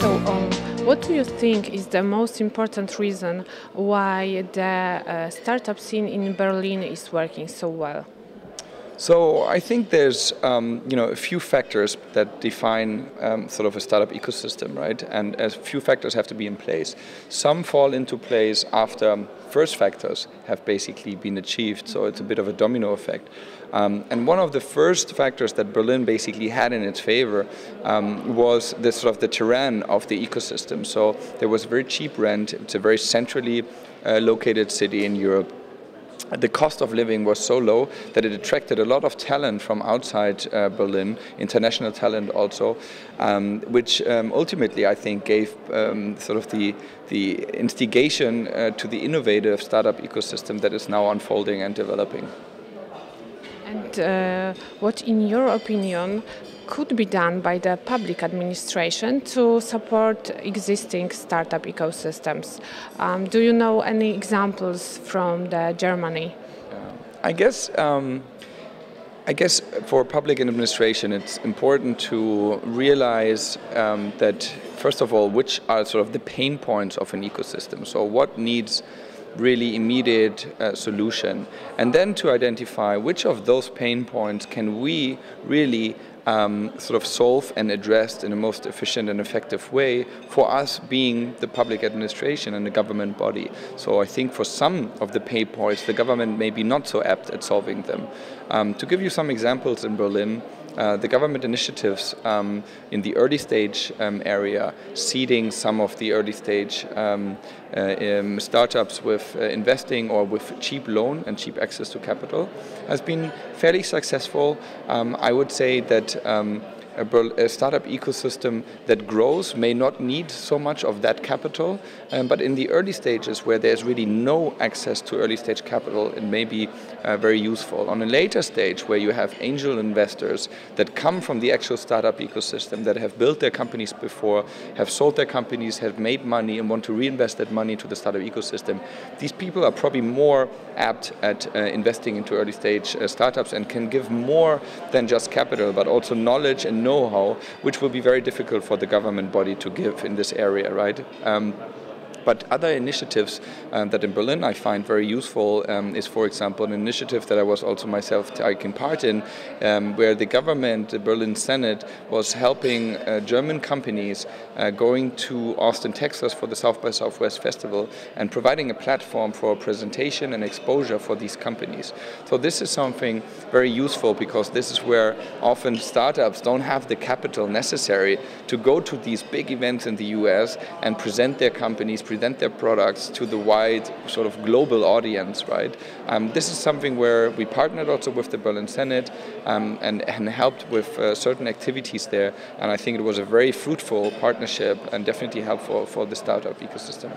So, what do you think is the most important reason why the startup scene in Berlin is working so well? So I think there's a few factors that define sort of a startup ecosystem, right? And a few factors have to be in place. Some fall into place after first factors have basically been achieved, so it's a bit of a domino effect. And one of the first factors that Berlin basically had in its favor was the sort of the terrain of the ecosystem. So there was very cheap rent. It's a very centrally located city in Europe. The cost of living was so low that it attracted a lot of talent from outside Berlin, international talent also, which ultimately I think gave sort of the instigation to the innovative startup ecosystem that is now unfolding and developing. And what, in your opinion, could be done by the public administration to support existing startup ecosystems? Do you know any examples from Germany? I guess for public administration, it's important to realize that, first of all, which are sort of the pain points of an ecosystem. So what needs really immediate solution, and then to identify which of those pain points can we really sort of solve and address in the most efficient and effective way for us being the public administration and the government body. So I think for some of the pain points, the government may be not so apt at solving them. To give you some examples in Berlin, the government initiatives in the early stage area, seeding some of the early stage startups with investing or with cheap loan and cheap access to capital, has been fairly successful. I would say that a startup ecosystem that grows may not need so much of that capital, but in the early stages where there's really no access to early stage capital, it may be very useful. On a later stage where you have angel investors that come from the actual startup ecosystem, that have built their companies before, have sold their companies, have made money and want to reinvest that money to the startup ecosystem, these people are probably more apt at investing into early stage startups and can give more than just capital, but also knowledge and know-how, which will be very difficult for the government body to give in this area, right? But other initiatives that in Berlin I find very useful is, for example, an initiative that I was also myself taking part in, where the government, the Berlin Senate, was helping German companies going to Austin, Texas for the South by Southwest Festival and providing a platform for presentation and exposure for these companies. So this is something very useful because this is where often startups don't have the capital necessary to go to these big events in the US and present their companies, present their products to the wide sort of global audience, right? This is something where we partnered also with the Berlin Senate and helped with certain activities there, and I think it was a very fruitful partnership and definitely helpful for the startup ecosystem.